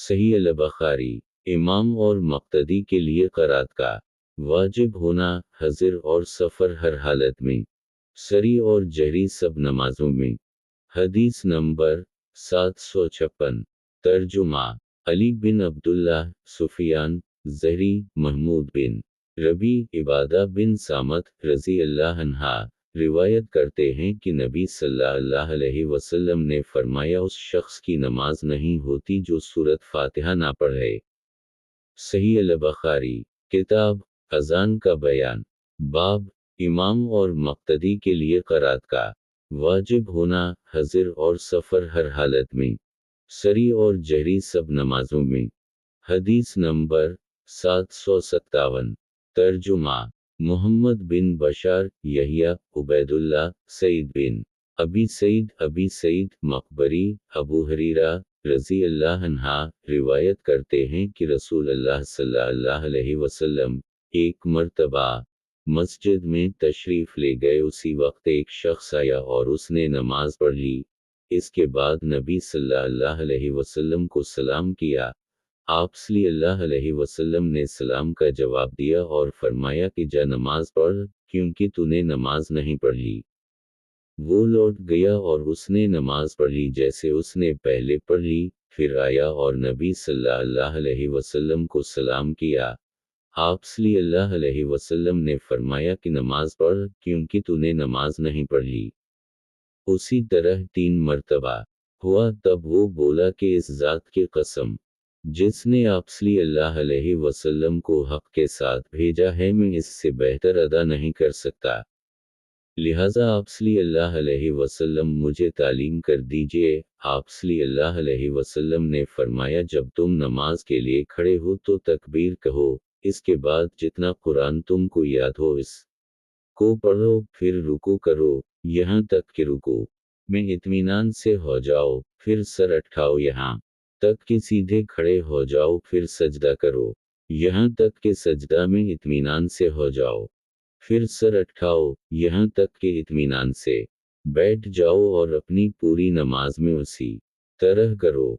صحیح البخاری۔ امام اور مقتدی کے لیے قرات کا واجب ہونا حضر اور سفر ہر حالت میں، سری اور جہری سب نمازوں میں۔ حدیث نمبر 756۔ ترجمہ: علی بن عبداللہ، سفیان، زہری، محمود بن ربی، عبادہ بن صامت رضی اللہ عنہ روایت کرتے ہیں کہ نبی صلی اللہ علیہ وسلم نے فرمایا اس شخص کی نماز نہیں ہوتی جو سورۃ فاتحہ نہ پڑھے۔ صحیح البخاری۔ کتاب اذان کا بیان۔ باب امام اور مقتدی کے لیے قرات کا واجب ہونا حضر اور سفر ہر حالت میں، سری اور جہری سب نمازوں میں۔ حدیث نمبر 757۔ ترجمہ: محمد بن بشار، یحییٰ، عبید اللہ، سعید بن ابی سعید مقبری، ابو ہریرہ رضی اللہ عنہ روایت کرتے ہیں کہ رسول اللہ صلی اللہ علیہ وسلم ایک مرتبہ مسجد میں تشریف لے گئے، اسی وقت ایک شخص آیا اور اس نے نماز پڑھ لی۔ اس کے بعد نبی صلی اللہ علیہ وسلم کو سلام کیا۔ آپ صلی اللہ علیہ وسلم نے سلام کا جواب دیا اور فرمایا کہ جا نماز پڑھ، کیونکہ تو نے نماز نہیں پڑھ لی۔ وہ لوٹ گیا اور اس نے نماز پڑھ لی جیسے اس نے پہلے پڑھ لی، پھر آیا اور نبی صلی اللہ علیہ وسلم کو سلام کیا۔ آپ صلی اللہ علیہ وسلم نے فرمایا کہ نماز پڑھ، کیونکہ تو نے نماز نہیں پڑھ لی۔ اسی طرح 3 مرتبہ ہوا، تب وہ بولا کہ اس ذات کی قسم جس نے آپ صلی اللہ علیہ وسلم کو حق کے ساتھ بھیجا ہے، میں اس سے بہتر ادا نہیں کر سکتا، لہذا آپ صلی اللہ علیہ وسلم مجھے تعلیم کر دیجئے۔ آپ صلی اللہ علیہ وسلم نے فرمایا جب تم نماز کے لیے کھڑے ہو تو تکبیر کہو، اس کے بعد جتنا قرآن تم کو یاد ہو اس کو پڑھو، پھر رکوع کرو یہاں تک کہ رکوع میں اطمینان سے ہو جاؤ، پھر سر اٹھاؤ یہاں تک کہ سیدھے کھڑے ہو جاؤ، پھر سجدہ کرو یہاں تک کہ سجدہ میں اطمینان سے ہو جاؤ، پھر سر اٹھاؤ یہاں تک کہ اطمینان سے بیٹھ جاؤ اور اپنی پوری نماز میں اسی طرح کرو۔